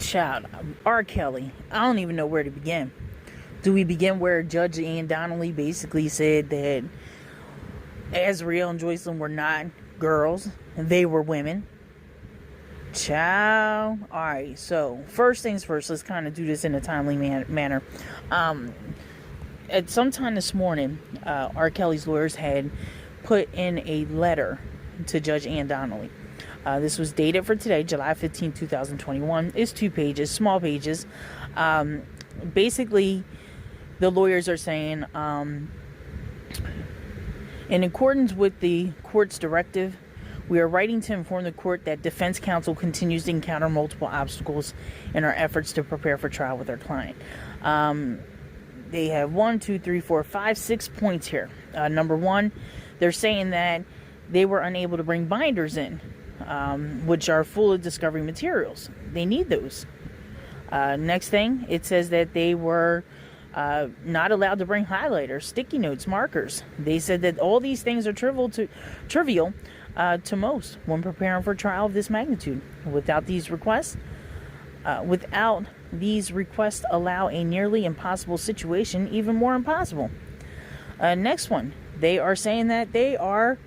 Child, R. Kelly. I don't even know where to begin. Do we begin where Judge Ann Donnelly basically said that Azriel and Joycelyn were not girls, they were women? Child. Alright, so first things first, let's kind of do this in a timely manner. At some time this morning, R. Kelly's lawyers had put in a letter to Judge Ann Donnelly. This was dated for today, July 15, 2021. It's 2 pages, small pages. Basically, the lawyers are saying, in accordance with the court's directive, we are writing to inform the court that defense counsel continues to encounter multiple obstacles in our efforts to prepare for trial with our client. They have 6 points here. Number one, they're saying that they were unable to bring binders in, which are full of discovery materials. They need those. Next thing, it says that they were not allowed to bring highlighters, sticky notes, markers. They said that all these things are trivial to most when preparing for a trial of this magnitude. Without these requests allow a nearly impossible situation even more impossible. Next one, they are saying that they are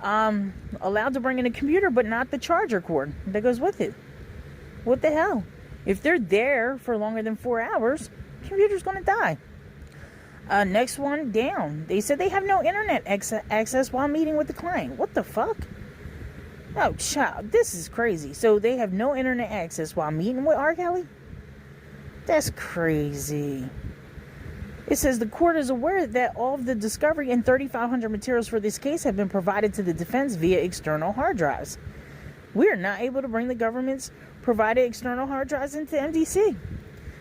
allowed to bring in a computer, but not the charger cord that goes with it. What the hell? If they're there for longer than 4 hours, the computer's going to die. Next one down. They said they have no internet access while meeting with the client. What the fuck? Oh, child, this is crazy. So they have no internet access while meeting with R. Kelly? That's crazy. It says the court is aware that all of the discovery and 3,500 materials for this case have been provided to the defense via external hard drives. We are not able to bring the government's provided external hard drives into MDC.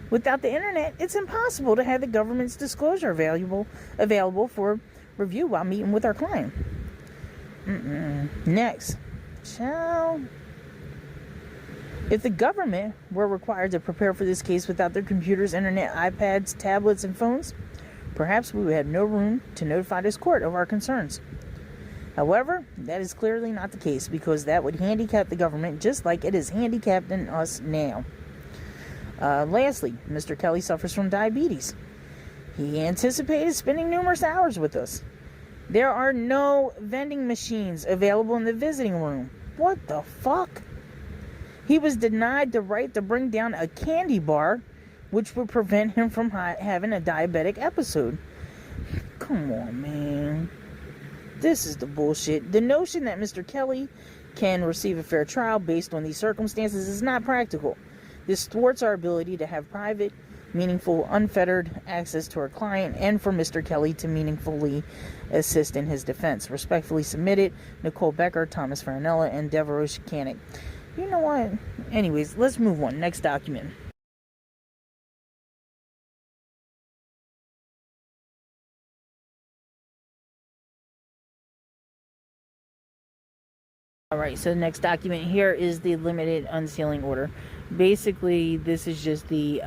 Without the internet, it's impossible to have the government's disclosure available for review while meeting with our client. Next. If the government were required to prepare for this case without their computers, internet, iPads, tablets, and phones, perhaps we would have no room to notify this court of our concerns. However, that is clearly not the case, because that would handicap the government just like it is handicapping us now. Lastly, Mr. Kelly suffers from diabetes. He anticipated spending numerous hours with us. There are no vending machines available in the visiting room. What the fuck? He was denied the right to bring down a candy bar, which would prevent him from having a diabetic episode. Come on, man. This is the bullshit. The notion that Mr. Kelly can receive a fair trial based on these circumstances is not practical. This thwarts our ability to have private, meaningful, unfettered access to our client, and for Mr. Kelly to meaningfully assist in his defense. Respectfully submitted, Nicole Becker, Thomas Farinella, and Devereaux Canick. You know what? Anyways, let's move on. Next document. Alright, so the next document here is the limited unsealing order. Basically, this is just the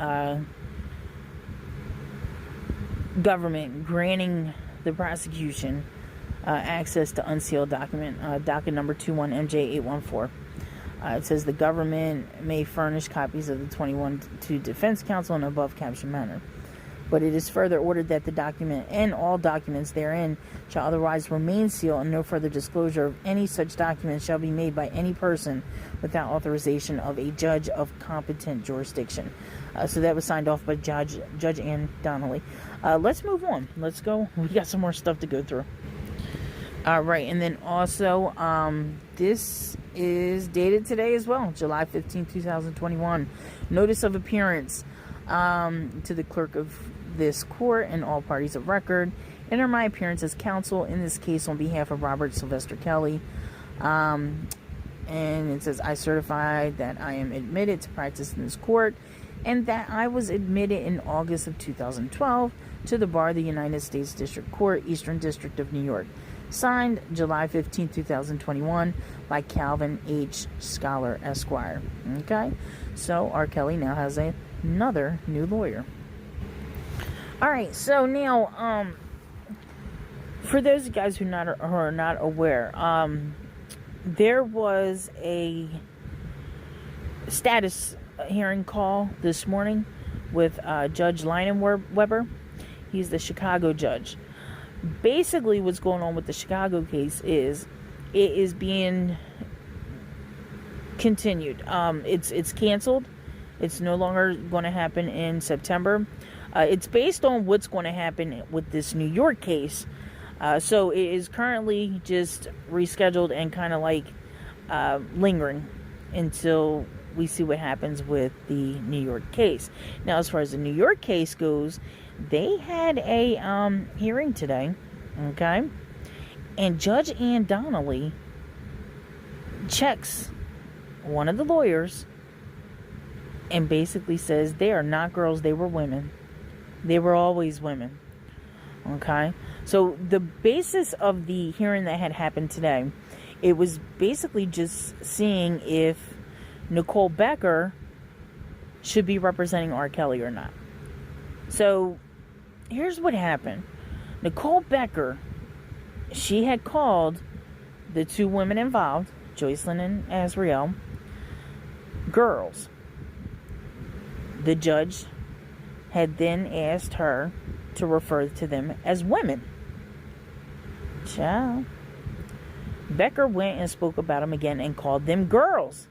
government granting the prosecution access to unsealed document, docket number 21MJ814. It says the government may furnish copies of the 21 to defense counsel in above captioned manner. But it is further ordered that the document and all documents therein shall otherwise remain sealed, and no further disclosure of any such documents shall be made by any person without authorization of a judge of competent jurisdiction. So that was signed off by Judge Ann Donnelly. Let's move on. Let's go. We got some more stuff to go through. All right, and then also, this is dated today as well, July 15, 2021. Notice of appearance to the clerk of this court and all parties of record. Enter my appearance as counsel in this case on behalf of Robert Sylvester Kelly. And it says, I certify that I am admitted to practice in this court and that I was admitted in August of 2012 to the bar of the United States District Court, Eastern District of New York. Signed July 15, 2021 by Calvin H. Scholar, Esquire. Okay, so R. Kelly now has another new lawyer. Alright, so now, for those guys who are not aware, there was a status hearing call this morning with Judge Weber. He's the Chicago judge. Basically, what's going on with the Chicago case is it is being continued. It's canceled. It's no longer going to happen in September. It's based on what's going to happen with this New York case. So it is currently just rescheduled and kind of like lingering until we see what happens with the New York case. Now, as far as the New York case goes, they had a hearing today, okay? And Judge Donnelly checks one of the lawyers and basically says they are not girls, they were women. They were always women, okay? So the basis of the hearing that had happened today, it was basically just seeing if Nicole Becker should be representing R. Kelly or not. So here's what happened. Nicole Becker, she had called the two women involved, Joycelyn and Azriel, girls. The judge had then asked her to refer to them as women. Ciao. Becker went and spoke about them again and called them girls.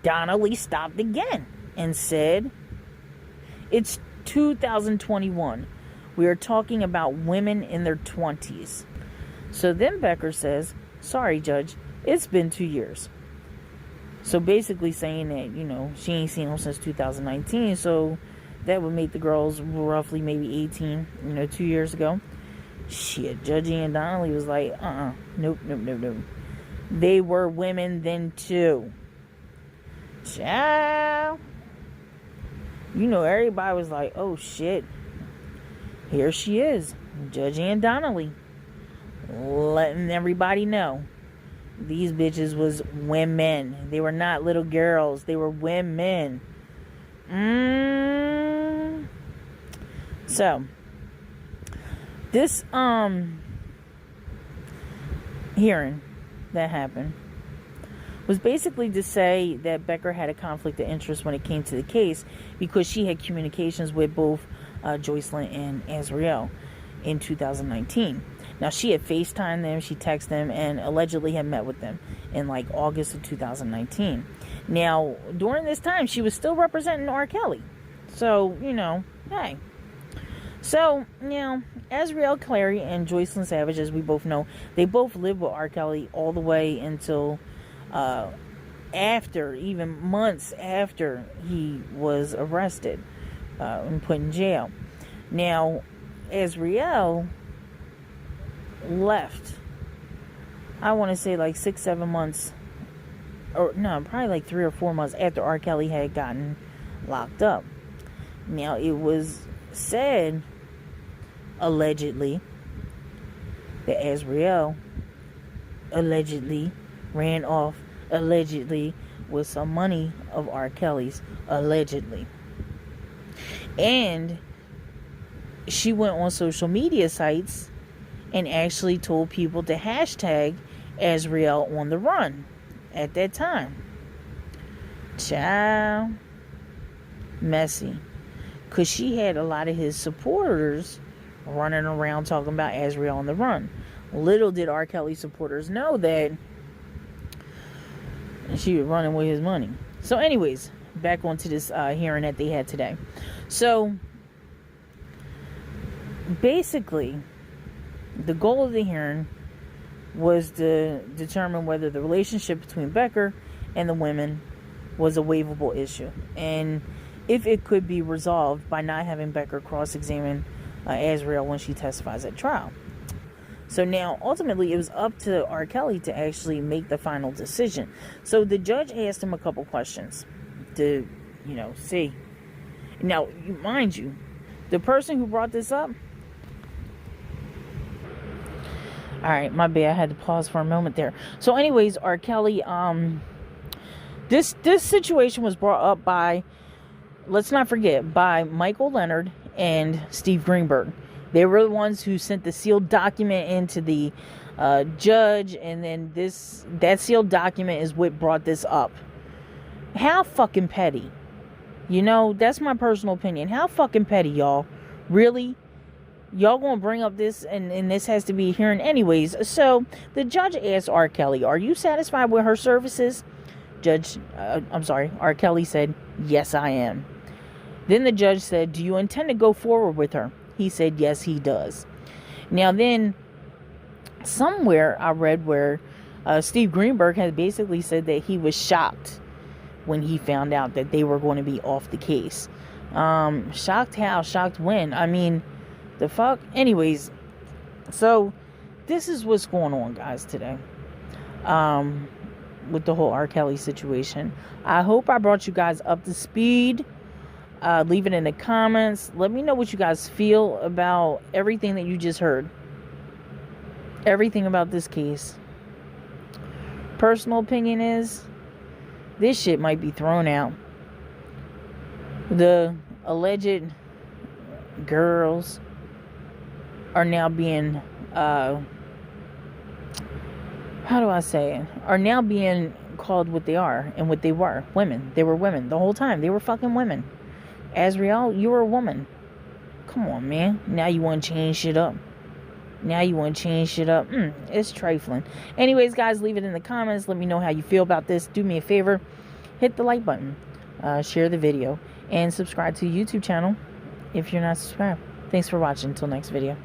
Donnelly stopped again and said, "It's 2021. We are talking about women in their 20s. So then Becker says, "Sorry, Judge, it's been 2 years." So basically saying that, she ain't seen them since 2019. So that would make the girls roughly maybe 18, 2 years ago. Shit, Judge Donnelly was like, nope. They were women then too. Ciao. Everybody was like, oh shit. Here she is, Judge Donnelly, letting everybody know these bitches was women. They were not little girls. They were women. So this hearing that happened was basically to say that Becker had a conflict of interest when it came to the case because she had communications with both Joycelyn and Azriel in 2019. Now, she had FaceTimed them, she texted them, and allegedly had met with them in like August of 2019. Now, during this time, she was still representing R. Kelly. So, hey. So, Azriel Clary and Joycelyn Savage, as we both know, they both lived with R. Kelly all the way until after, even months after he was arrested and put in jail. Now, Azriel left, I want to say like 6-7 months, or no, probably like 3 or 4 months after R. Kelly had gotten locked up. Now, it was said, allegedly, that Azriel allegedly ran off, allegedly, with some money of R. Kelly's, allegedly. And she went on social media sites and actually told people to hashtag Azriel on the run at that time. Child. Messy. Because she had a lot of his supporters running around talking about Azriel on the run. Little did R. Kelly supporters know that she was running with his money. So anyways, back onto this hearing that they had today. So basically, the goal of the hearing was to determine whether the relationship between Becker and the women was a waivable issue, and if it could be resolved by not having Becker cross-examine Azriel when she testifies at trial. So now, ultimately, it was up to R. Kelly to actually make the final decision. So the judge asked him a couple questions to, see. Now, mind you, the person who brought this up, all right, my bad, I had to pause for a moment there. So anyways, R. Kelly, this situation was brought up by, let's not forget, by Michael Leonard and Steve Greenberg. They were the ones who sent the sealed document into the judge, and then that sealed document is what brought this up. How fucking petty. You know, that's my personal opinion. How fucking petty, y'all. Really? Y'all gonna bring up this, and this has to be a hearing anyways. So the judge asked R. Kelly, are you satisfied with her services? R. Kelly said, yes, I am. Then the judge said, do you intend to go forward with her? He said, yes, he does. Now then, somewhere I read where Steve Greenberg had basically said that he was shocked when he found out that they were going to be off the case. Shocked how? Shocked when? I mean, the fuck? Anyways, so this is what's going on, guys, today. With the whole R. Kelly situation. I hope I brought you guys up to speed. Leave it in the comments. Let me know what you guys feel about everything that you just heard. Everything about this case. Personal opinion is, this shit might be thrown out. The alleged girls are now being, how do I say it? Are now being called what they are and what they were. Women. They were women the whole time. They were fucking women. Azriel, you were a woman. Come on, man. Now you want to change shit up. It's trifling. Anyways, guys, leave it in the comments. Let me know how you feel about this. Do me a favor. Hit the like button. Share the video. And subscribe to the YouTube channel if you're not subscribed. Thanks for watching. Until next video.